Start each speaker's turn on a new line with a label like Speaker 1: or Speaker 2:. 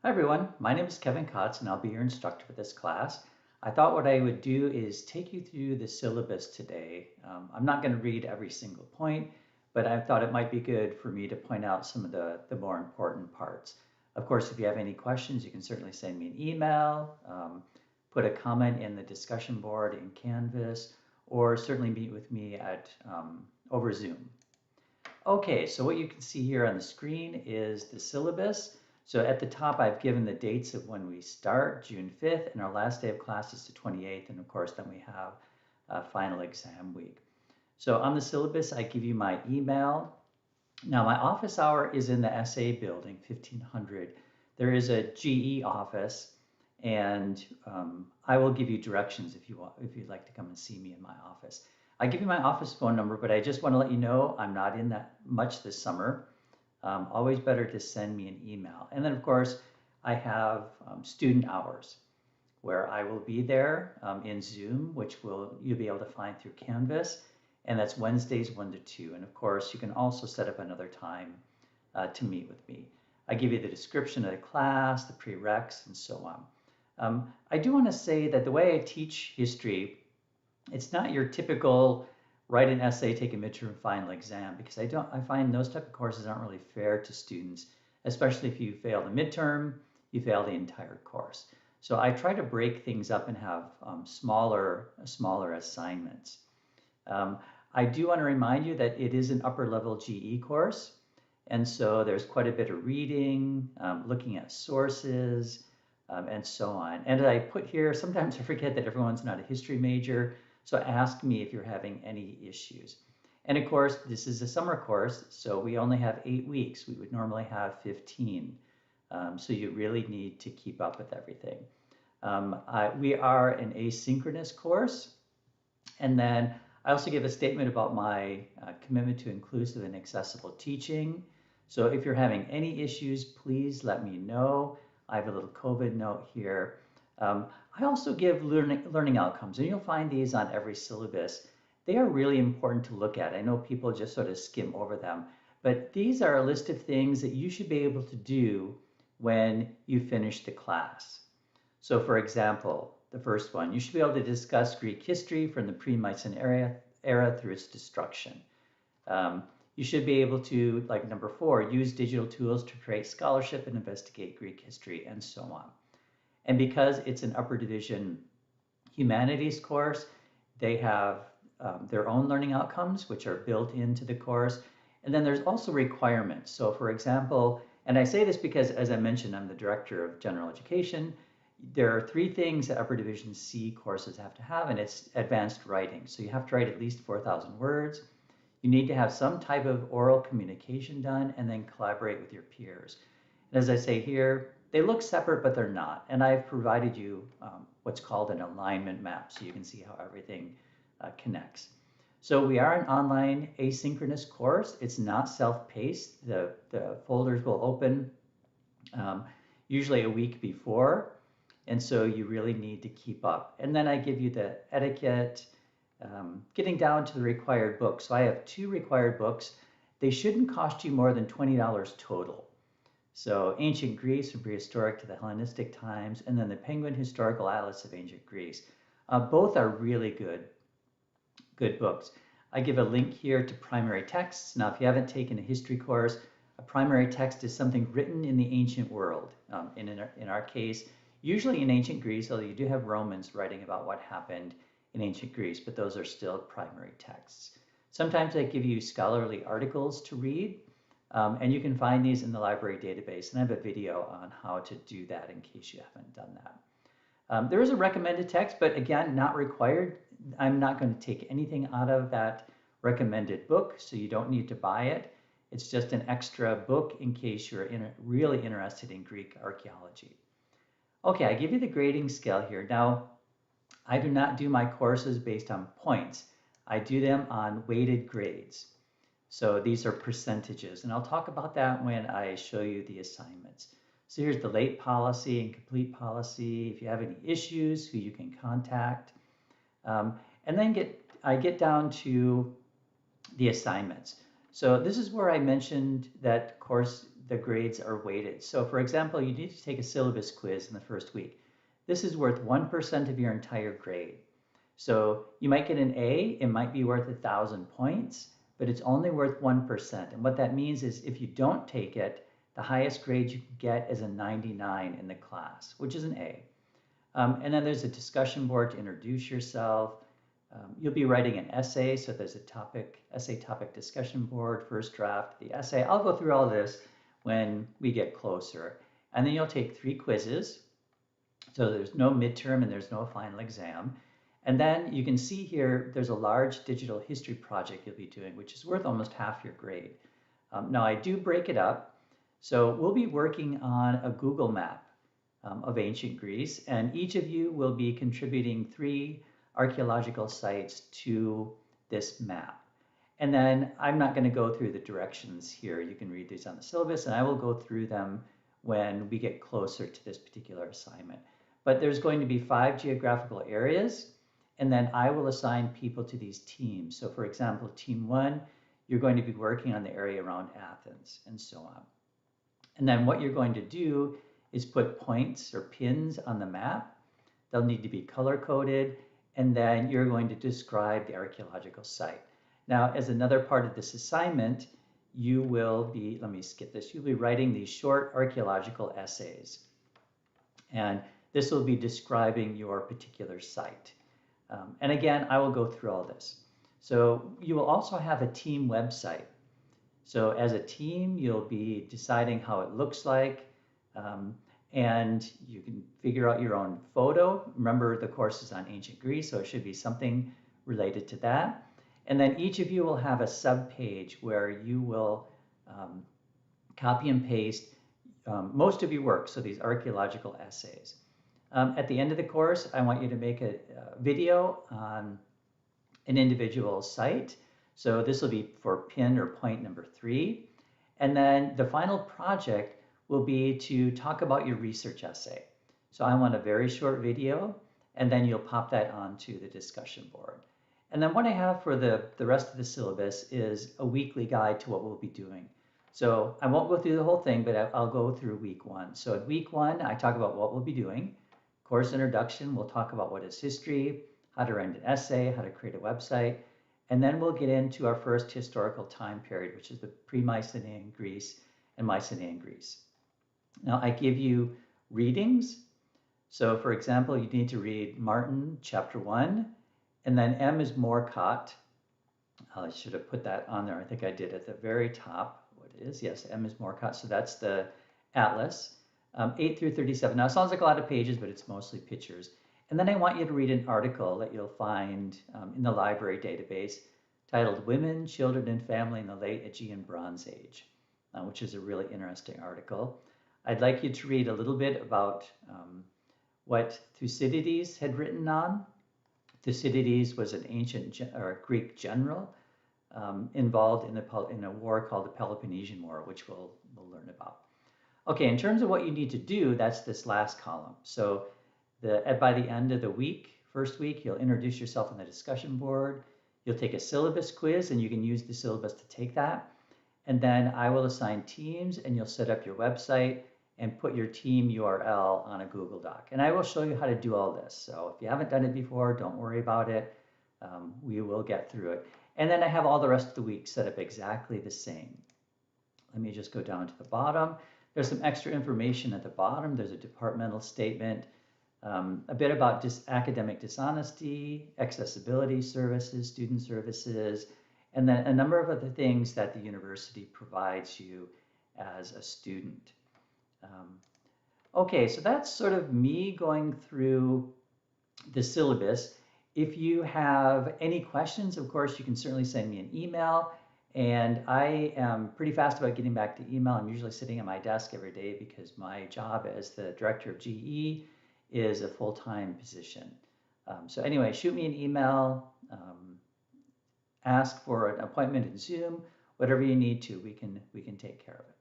Speaker 1: Hi everyone, my name is Kevin Kotz and I'll be your instructor for this class. I thought what I would do is take you through the syllabus today. I'm not going to read every single point, but I thought it might be good for me to point out some of the more important parts. Of course, if you have any questions, you can certainly send me an email, put a comment in the discussion board in Canvas, or certainly meet with me at over Zoom. Okay, so what you can see here on the screen is the syllabus. So at the top, I've given the dates of when we start, June 5th, and our last day of class is the 28th, and of course, then we have a final exam week. So on the syllabus, I give you my email. Now, my office hour is in the SA building, 1500. There is a GE office, and I will give you directions if you'd like to come and see me in my office. I give you my office phone number, but I just want to let you know I'm not in that much this summer. Always better to send me an email. And then, of course, I have student hours where I will be there in Zoom, which you'll be able to find through Canvas. And that's Wednesdays 1 to 2. And of course, you can also set up another time to meet with me. I give you the description of the class, the prereqs, and so on. I do want to say that the way I teach history, it's not your typical write an essay, take a midterm final exam, because I find those type of courses aren't really fair to students, especially if you fail the midterm, you fail the entire course. So I try to break things up and have smaller assignments. I do want to remind you that it is an upper level GE course, and so there's quite a bit of reading, looking at sources, and so on. And as I put here, sometimes I forget that everyone's not a history major, so ask me if you're having any issues. And of course, this is a summer course, so we only have 8 weeks. We would normally have 15. So you really need to keep up with everything. We are an asynchronous course. And then I also give a statement about my commitment to inclusive and accessible teaching. So if you're having any issues, please let me know. I have a little COVID note here. I also give learning outcomes, and you'll find these on every syllabus. They are really important to look at. I know people just sort of skim over them, but these are a list of things that you should be able to do when you finish the class. So for example, the first one, you should be able to discuss Greek history from the pre-Mycenaean era through its destruction. You should be able to, like number 4, use digital tools to create scholarship and investigate Greek history, and so on. And because it's an upper division humanities course, they have their own learning outcomes, which are built into the course. And then there's also requirements. So for example, and I say this because, as I mentioned, I'm the director of general education. There are 3 things that upper division C courses have to have, and it's advanced writing. So you have to write at least 4,000 words. You need to have some type of oral communication done, and then collaborate with your peers. And as I say here, they look separate, but they're not. And I've provided you what's called an alignment map, so you can see how everything connects. So we are an online asynchronous course. It's not self-paced. The folders will open usually a week before, and so you really need to keep up. And then I give you the etiquette, getting down to the required books. So I have 2 required books. They shouldn't cost you more than $20 total. So Ancient Greece from Prehistoric to the Hellenistic Times, and then the Penguin Historical Atlas of Ancient Greece. Both are really good books. I give a link here to primary texts. Now, if you haven't taken a history course, a primary text is something written in the ancient world. In our case, usually in ancient Greece, although you do have Romans writing about what happened in ancient Greece, but those are still primary texts. Sometimes I give you scholarly articles to read. And you can find these in the library database, and I have a video on how to do that in case you haven't done that. There is a recommended text, but again, not required. I'm not going to take anything out of that recommended book, so you don't need to buy it. It's just an extra book in case you're really interested in Greek archaeology. Okay, I give you the grading scale here. Now, I do not do my courses based on points. I do them on weighted grades. So these are percentages, and I'll talk about that when I show you the assignments. So here's the late policy and complete policy. If you have any issues, who you can contact. And then I get down to the assignments. So this is where I mentioned that course the grades are weighted. So for example, you need to take a syllabus quiz in the first week. This is worth 1% of your entire grade. So you might get an A, it might be worth 1,000 points, but it's only worth 1%. And what that means is if you don't take it, the highest grade you can get is a 99 in the class, which is an A. And then there's a discussion board to introduce yourself. You'll be writing an essay, so there's a essay topic discussion board, first draft, the essay. I'll go through all this when we get closer. And then you'll take 3 quizzes. So there's no midterm and there's no final exam. And then you can see here, there's a large digital history project you'll be doing, which is worth almost half your grade. Now I do break it up. So we'll be working on a Google map of ancient Greece, and each of you will be contributing 3 archaeological sites to this map. And then I'm not going to go through the directions here. You can read these on the syllabus, and I will go through them when we get closer to this particular assignment. But there's going to be 5 geographical areas, and then I will assign people to these teams. So for example, team 1, you're going to be working on the area around Athens, and so on. And then what you're going to do is put points or pins on the map. They'll need to be color-coded, and then you're going to describe the archaeological site. Now, as another part of this assignment, you will be, let me skip this, you'll be writing these short archaeological essays. And this will be describing your particular site. And again, I will go through all this. So you will also have a team website. So as a team, you'll be deciding how it looks like, and you can figure out your own photo. Remember, the course is on ancient Greece, so it should be something related to that. And then each of you will have a sub-page where you will copy and paste most of your work, so these archaeological essays. At the end of the course, I want you to make a video on an individual site. So this will be for pin or point number 3. And then the final project will be to talk about your research essay. So I want a very short video, and then you'll pop that onto the discussion board. And then what I have for the rest of the syllabus is a weekly guide to what we'll be doing. So I won't go through the whole thing, but I'll go through week 1. So at week 1, I talk about what we'll be doing. Course introduction, we'll talk about what is history, how to write an essay, how to create a website, and then we'll get into our first historical time period, which is the pre-Mycenaean Greece and Mycenaean Greece. Now I give you readings. So for example, you need to read Martin chapter 1, and then M is Morcott. I should have put that on there. I think I did at the very top. What it is? Yes, M is Morcott. So that's the atlas. 8 through 37. Now it sounds like a lot of pages, but it's mostly pictures. And then I want you to read an article that you'll find in the library database titled Women, Children, and Family in the Late Aegean Bronze Age, which is a really interesting article. I'd like you to read a little bit about what Thucydides had written on. Thucydides was an ancient Greek general involved in a war called the Peloponnesian War, which we'll learn about. Okay, in terms of what you need to do, that's this last column. So by the end of the week, first week, you'll introduce yourself on the discussion board. You'll take a syllabus quiz, and you can use the syllabus to take that. And then I will assign teams, and you'll set up your website and put your team URL on a Google Doc. And I will show you how to do all this. So if you haven't done it before, don't worry about it. We will get through it. And then I have all the rest of the week set up exactly the same. Let me just go down to the bottom. There's some extra information at the bottom. There's a departmental statement, a bit about academic dishonesty, accessibility services, student services, and then a number of other things that the university provides you as a student. Okay, so that's sort of me going through the syllabus. If you have any questions, of course, you can certainly send me an email. And I am pretty fast about getting back to email. I'm usually sitting at my desk every day because my job as the director of GE is a full-time position. So anyway, shoot me an email, ask for an appointment in Zoom, whatever you need to, we can take care of it.